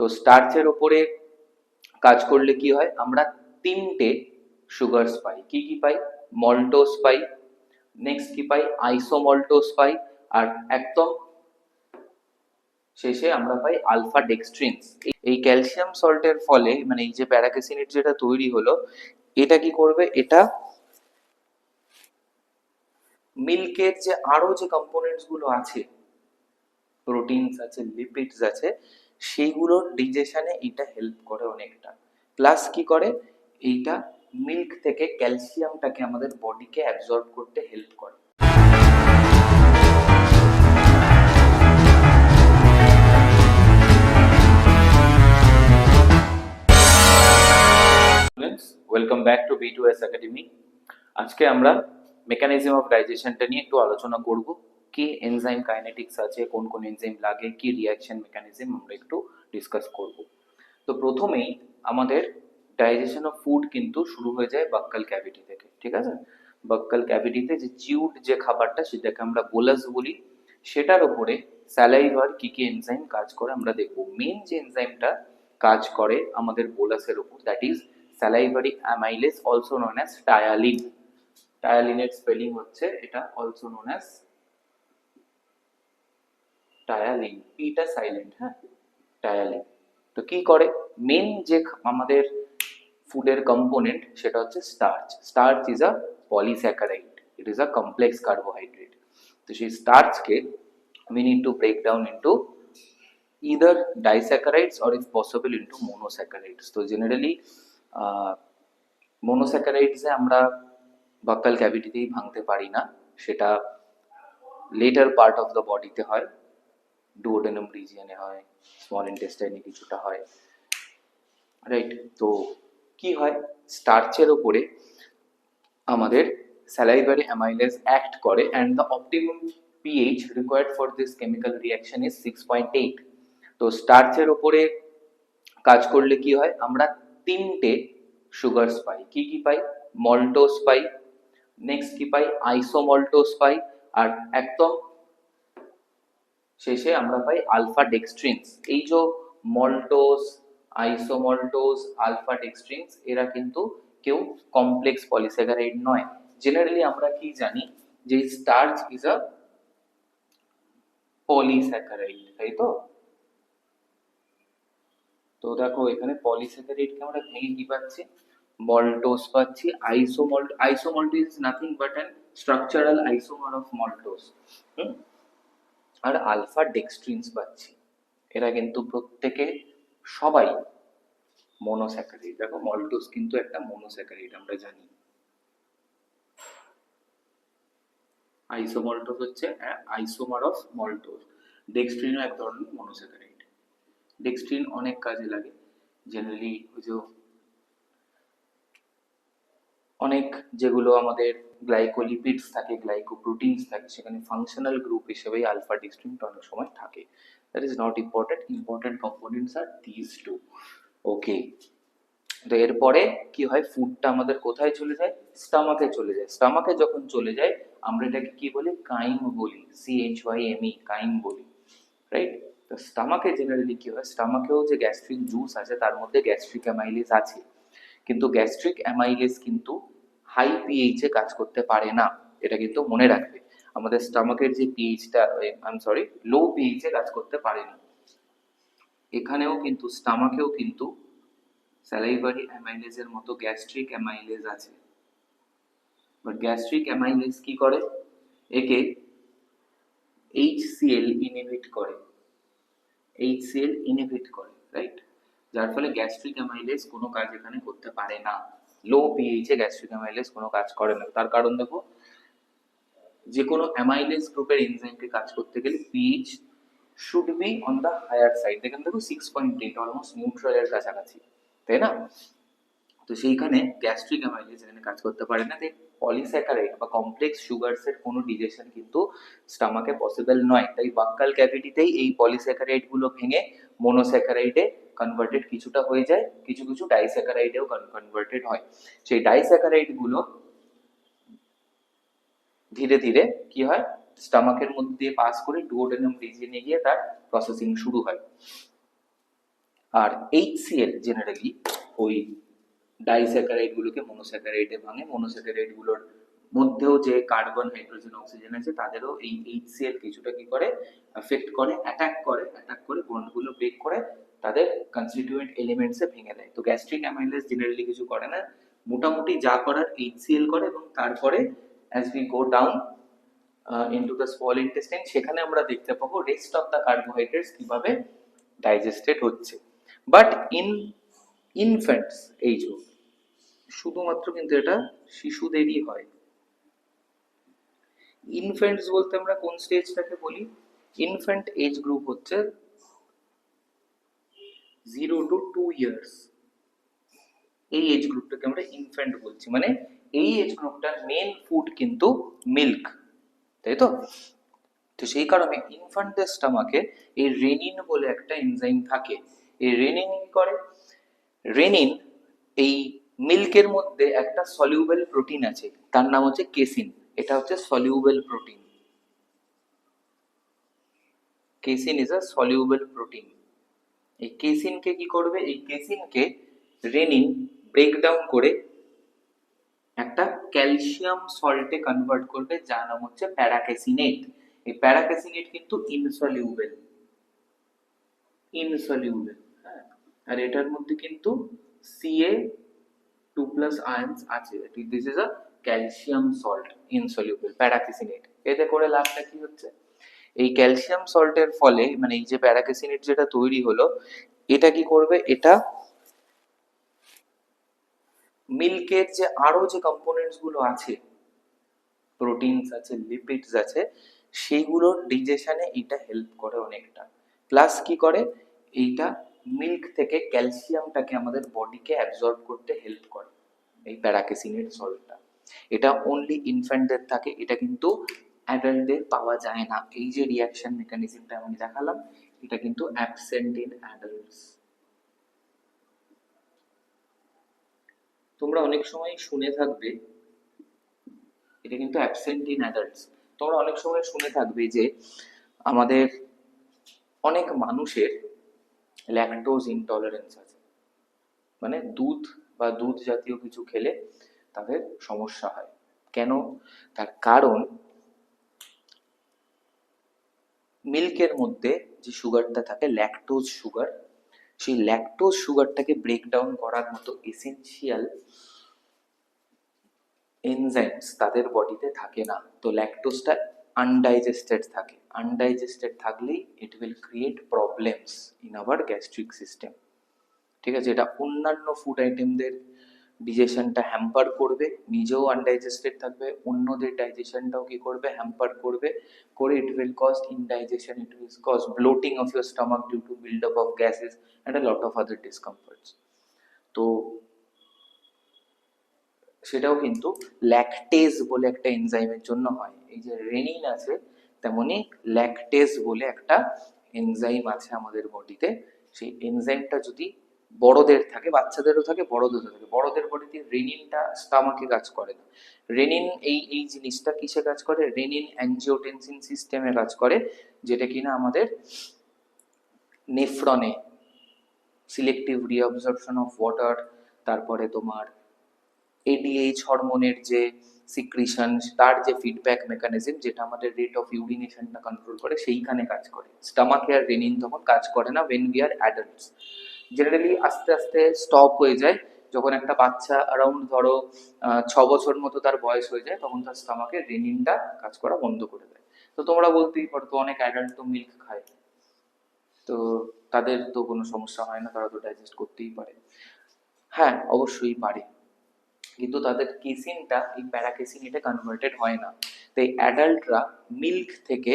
তো স্টার্চের ওপরে কাজ করলে কি হয়, আমরা তিনটে সুগারস পাই। কি কি পাই? মল্টোজ পাই, নেক্সট কি পাই? আইসোমল্টোজ পাই, আর একদম শেষে আমরা পাই আলফা ডেক্সট্রিনস। এই ক্যালসিয়াম সল্টের ফলে মানে এই যে প্যারাক্যাসিনেট যেটা তৈরি হলো, এটা কি করবে? এটা মিল্কের যে আরো যে কম্পোনেন্টস গুলো আছে, প্রোটিনস আছে, লিপিডস আছে, সেইগুলোর ডিজেশনে এটা হেল্প করে অনেকটা। প্লাস কি করে, এইটা মিল্ক থেকে ক্যালসিয়ামটাকে আমাদের বডিকে অ্যাবজর্ব করতে হেল্প করে। Welcome back to B2S academy. আজকে আমরা মেকানিজম অফ ডাইজেশনটা নিয়ে একটু আলোচনা করব। কি এনজাইম কাইনেটিক্স আছে, কোন কোন এনজাইম লাগে, কি রিঅ্যাকশন মেকানিজম, আমরা একটু ডিসকাস করব। তো প্রথমেই আমাদের ডাইজেশন অফ ফুড কিন্তু শুরু হয়ে যায় বাক্কাল ক্যাভিটি থেকে, ঠিক আছে? বাক্কাল ক্যাভিটিতে যে চিউড যে খাবারটা, সেটাকে আমরা বোলাস বলি, সেটার উপরে স্যালাইভার কি কি এনজাইম কাজ করে আমরা দেখব। মেন যে এনজাইমটা কাজ করে আমাদের বোলাসের উপর, that is salivary amylase, also known as ptyalin. টায়ালিনের স্পেলিং হচ্ছে এটা, অলসো নোন অ্যাজ টায়ালিন, পিটা সাইলেন্ট, হ্যাঁ, টায়ালিন। তো কি করে, মেন যে আমাদের ফুডের কম্পোনেন্ট সেটা হচ্ছে starch. Starch is a polysaccharide, it is a complex carbohydrate. তো সেই স্টার্চকে we need to break down into either disaccharides or if possible into monosaccharides. তো জেনারেলি monosaccharides এ আমরা বাক্কাল ক্যাভিটিতেই ভাঙতে পারি না, সেটা লেটার পার্ট অফ দ্য বডিতে হয়, ডুওডেনাম রিজিয়নে হয়, স্মল ইন্টেস্টাইনে কিছুটা হয়, রাইট? তো কি হয়, স্টার্চের ওপরে আমাদের salivary amylase act করে and the optimum pH required for this chemical reaction is 6.8. তো স্টার্চের ওপরে কাজ করলে কি হয়, আমরা তিনটে সুগারস পাই। কি কি পাই? মল্টোজ পাই, নেক্সট কি পাই? আইসোমল্টোজ পাই, আর একদম শেষে আমরা পাই আলফা ডেক্সট্রিনস। এই যে মল্টোজ, আইসোমল্টোজ, আলফা ডেক্সট্রিনস, এরা কিন্তু কেউ কমপ্লেক্স পলিস্যাকারাইড নয়। জেনারেলি আমরা কি জানি যে স্টার্চ ইজ আ পলিস্যাকারাইড, তাই তো? তো দেখো এখানে পলিস্যাকারাইডকে আমরা ভেঙে কি পাচ্ছি? মল্টোজ পাচ্ছি, isomalt is nothing but an structural isomer of maltose, আর আলফা ডেক্সট্রিনস পাচ্ছি। এরা কিন্তু প্রত্যেকে সবাই মনোস্যাকারাইড। দেখো মল্টোজ কিন্তু একটা মনোস্যাকারাইড, আমরা জানি। আইসোমল্টোজ হচ্ছে আইসোমার অফ মল্টোজ। ডেক্সট্রিনও এক ধরনের মনোস্যাকারাইড। ডেক্সট্রিন অনেক কাজে লাগে, জেনারেলি ওই যে অনেক যেগুলো আমাদের গ্লাইকোলিপিডস থাকে, গ্লাইকোপ্রোটিনস থাকে, সেখানে ফাংশনাল গ্রুপ হিসেবেই আলফা ডেক্সট্রিনটা অনেক সময় থাকে। That is not important, important components আর দিস টু। ওকে, তো এরপরে কি হয়, ফুডটা আমাদের কোথায় চলে যায়? স্টমাকে চলে যায়। স্টমাকে যখন চলে যায় আমরা এটাকে কি বলি? কাইম বলি, CHYME, কাইম বলি, রাইট? তো স্টমাকে জেনারেলি কি হয়, স্টমাকেও যে গ্যাস্ট্রিক জুস আছে তার মধ্যে গ্যাস্ট্রিক অ্যামাইলেজ আছে, কিন্তু গ্যাস্ট্রিক অ্যামাইলেজ কিন্তু হাই পিএইচ এ কাজ করতে পারে না, এটা কিন্তু মনে রাখবে। আমাদের স্টমাকের যে পিএইচটা, লো পিএইচ এ কাজ করতে পারে না। এখানেও কিন্তু স্টমাকেও কিন্তু স্যালাইভারি অ্যামাইলেজের মতো গ্যাস্ট্রিক অ্যামাইলেজ আছে, বাট গ্যাস্ট্রিক অ্যামাইলেজ কি করে, একে HCl ইনহিবিট করে, HCl ইনহিবিট করে, রাইট? যার ফলে গ্যাস্ট্রিক অ্যামাইলেজ কোনো কাজ এখানে করতে পারে না। লো পিএইচ এ গ্যাস্ট্রিক অ্যামাইলেজ কোনো কাজ করে না। তার কারণ দেখো, যে কোনো অ্যামাইলেজ গ্রুপের এনজাইমকে কাজ করতে গেলে pH should be on the higher side. দেখেন দেখো 6.8, অলমোস্ট নিউট্রালের কাছাকাছি, তাই না? তো সেইখানে গ্যাস্ট্রিক অ্যামাইলেজ এখানে কাজ করতে পারে না। তাই পলিস্যাকারাইড বা কমপ্লেক্স সুগারস এর কোনো ডিজেশন কিন্তু স্টমাকে পসিবল নয়। তাই বাক্কাল ক্যাভিটিতেই এই পলিস্যাকারাইড গুলো ভেঙে মনোস্যাকারাইডে কনভার্টেড কিছুটা হয়ে যায়, কিছু কিছু ডাইস্যাকারাইডেও কনভার্টেড হয়। সেই ডাইস্যাকারাইড গুলো ধীরে ধীরে কি হয়, স্টমাকের মধ্যে দিয়ে পাস করে ডুওডেনাম রিজিয়নে গিয়ে তার প্রসেসিং শুরু হয়। আর HCl জেনারেলি ওই ডাইস্যাকারাইড গুলোকে মনোস্যাকারাইডে ভাঙে, মনোস্যাকারাইড গুলোর মধ্যেও যে কার্বন হাইড্রোজেন অক্সিজেন আছে তাদেরও এই HCl কিছুটা কি করে এফেক্ট করে, অ্যাটাক করে বন্ডগুলো ব্রেক করে তাদের কনস্টিটিউয়েন্ট এলিমেন্টসে ভেঙে দেয়। তো গ্যাস্ট্রিক অ্যামাইলেজ জেনারেলি কিছু করে না, মোটামুটি যা করার HCl করে, এবং তারপরে as we go down into the small intestine সেখানে আমরা দেখতে পাবো রেস্ট অফ দ্য কার্বোহাইড্রেটস কিভাবে ডাইজেস্টেড হচ্ছে। বাট ইনফ্যান্টস এই যে শুধুমাত্র কিন্তু এটা শিশুদেরই হয়। ইনফ্যান্টস বলতে আমরা কোন স্টেজটাকে বলি? ইনফ্যান্ট এজ গ্রুপ হচ্ছে 0 to 2 ইয়ার্স, এই এজ গ্রুপটাকে আমরা ইনফ্যান্ট বলছি। মানে এই এজ গ্রুপটার মেন ফুড কিন্তু মিল্ক, তাই তো? তো সেই কারণে ইনফ্যান্টের স্টমাকে এই রেনিন বলে একটা এনজাইম থাকে। এই রেনিন কি করে? রেনিন এই মিল্কের মধ্যে একটা সলিউবল প্রোটিন আছে, তার নাম হচ্ছে কেসিন। এটা হচ্ছে soluble protein. Casing is a soluble protein. এই কেসিনকে কি করবে? এই কেসিনকে রেনিন ব্রেক ডাউন করে একটা ক্যালসিয়াম সল্টে কনভার্ট করবে, যার নাম হচ্ছে প্যারাকেসিনেট। এই প্যারাকেসিনেট কিন্তু ইনসলিউবল, হ্যাঁ। আর এটার মধ্যে কিন্তু Ca2+ আয়ন্স আছে। This is a calcium salt, insoluble paracaseinate. এতে করে লাভটা কি হচ্ছে? এই ক্যালসিয়াম সল্টের ফলে মানে এই যে প্যারাকেসিনেট যেটা তৈরি হলো, এটা কি করবে? এটা মিল্কের যে আরো যে কম্পোনেন্টস গুলো আছে, প্রোটিনস আছে, লিপিডস আছে, সেইগুলোর ডিজেশনে এটা হেল্প করে অনেকটা। প্লাস কি করে? এইটা মিল্ক থেকে ক্যালসিয়ামটাকে আমাদের বডিকে অ্যাবজর্ব করতে হেল্প করে, এই প্যারাকেসিনেট সল্টটা। এটা অনলি ইনফ্যান্টদের থাকে, এটা কিন্তু অ্যাডাল্টদের পাওয়া যায় না। এই যে রিঅ্যাকশন মেকানিজমটা আমি দেখালাম, এটা কিন্তু অ্যাবসেন্ট ইন অ্যাডাল্টস। তোমরা অনেক সময় শুনে থাকবে, এটা কিন্তু অ্যাবসেন্ট ইন অ্যাডাল্টস। তোমরা অনেক সময় শুনে থাকবে যে আমাদের অনেক মানুষের ল্যাকটোজ ইনটলারেন্স আছে, মানে দুধ বা দুধ জাতীয় কিছু খেলে তাদের সমস্যা হয়। কেন? তার কারণ মিল্কের মধ্যে যে সুগারটা থাকে ল্যাকটোজ সুগার, সেই ল্যাকটোজ সুগারটাকে ব্রেক ডাউন করার মতো এসেনশিয়াল এনজাইমস তাদের বডিতে থাকে না। তো ল্যাকটোজটা আনডাইজেস্টেড থাকে। আনডাইজেস্টেড থাকলেই it will create problems in our gastric system. ঠিক আছে? এটা অন্যান্য ফুড আইটেমদের ডিজেশনটা হ্যাম্পার করবে, নিজেও আনডাইজেস্টেড থাকবে, অন্যদের ডাইজেশনটাও কি করবে? হ্যাম্পার করবে। করে it will cause indigestion, it will cause bloating of your stomach due to build up of gases and a lot of other discomforts. তো সেটাও কিন্তু ল্যাকটেজ বলে একটা এনজাইমের জন্য হয়। এই যে রেনিন আছে, তেমনি ল্যাকটেজ বলে একটা এনজাইম আছে আমাদের বডিতে। সেই এনজাইমটা যদি বড়দের থাকে, বাচ্চাদেরও থাকে, বড়দেরও থাকে। বড়দের বডিতে রেনিনটা স্টামাকে কাজ করে না। রেনিন এই জিনিসটা কিসে কাজ করে? রেনিন অ্যাঞ্জিওটেনসিন সিস্টেমে কাজ করে, যেটা কিনা আমাদের নেফ্রনে সিলেক্টিভ রিঅ্যাবজর্পশন অফ ওয়াটার, তারপরে তোমার এডিএইচ হরমোনের যে সিক্রিশন, তার যে ফিডব্যাক মেকানিজম, যেটা আমাদের রেট অফ ইউরিনেশনটা কন্ট্রোল করে, সেইখানে কাজ করে। স্টামাকে আর রেনিন তখন কাজ করে না when we are adults। Generally আস্তে আস্তে স্টপ হয়ে যায় যখন একটা বাচ্চা অ্যারাউন্ড ধরো 6 বছর মতো তার বয়স হয়ে যায়, তখন তার স্টামাকে রেনিনটা কাজ করা বন্ধ করে দেয়। তো তোমরা বলতেই পারো, তো অনেক অ্যাডাল্ট তো মিল্ক খায়, তো তাদের তো কোনো সমস্যা হয় না, তারা তো ডাইজেস্ট করতেই পারে। হ্যাঁ, অবশ্যই পারে, কিন্তু তাদের কেসিনটা এই প্যারাকেসিনেটে কনভার্টেড হয় না। তাই অ্যাডাল্টরা মিল্ক থেকে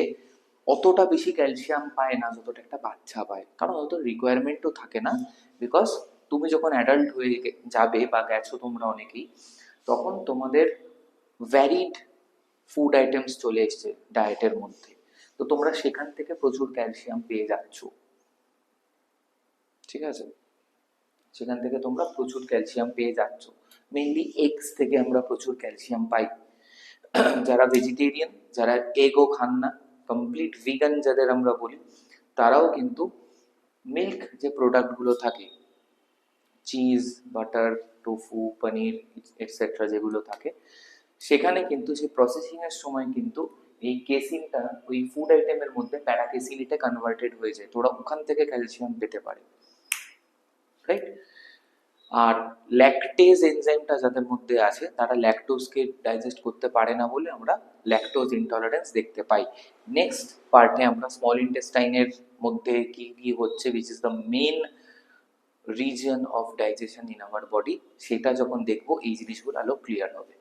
অতটা বেশি ক্যালসিয়াম পায় না যতটা একটা বাচ্চা পায়, কারণ অত রিকোয়ারমেন্টও থাকে না। বিকজ তুমি যখন অ্যাডাল্ট হয়ে যাবে বা গেছো তোমরা অনেকেই, তখন তোমাদের ভ্যারিড ফুড আইটেমস চলে এসছে ডায়েটের মধ্যে, তো তোমরা সেখান থেকে প্রচুর ক্যালসিয়াম পেয়ে যাচ্ছ। ঠিক আছে? সেখান থেকে তোমরা প্রচুর ক্যালসিয়াম পেয়ে যাচ্ছ। মেইনলি এগস থেকে আমরা প্রচুর ক্যালসিয়াম পাই। যারা ভেজিটেরিয়ান, যারা এগও খান না, কমপ্লিট ভিগান যাদের আমরা বলি, তারাও কিন্তু মিল্ক যে প্রোডাক্টগুলো থাকে, চিজ, বাটার, টোফু, পনির এটসেট্রা যেগুলো থাকে, সেখানে কিন্তু সেই প্রসেসিং এর সময় কিন্তু এই কেসিনটা ওই ফুড আইটেমের মধ্যে প্যারাকেসিনিতে কনভার্টেড হয়ে যায়, তো ওরা ওখান থেকে ক্যালসিয়াম পেতে পারে, রাইট? আর ল্যাকটেজ এনজাইমটা যাদের মধ্যে আছে তারা ল্যাকটোজকে ডাইজেস্ট করতে পারে না বলে আমরা ল্যাকটোজ ইনটলারেন্স দেখতে পাই। নেক্সট পার্টে আমরা স্মল ইন্টেস্টাইনের মধ্যে কি কি হচ্ছে, which is the main reason of digestion in our body, সেটা যখন দেখবো এই জিনিসগুলো আরো ক্লিয়ার হবে।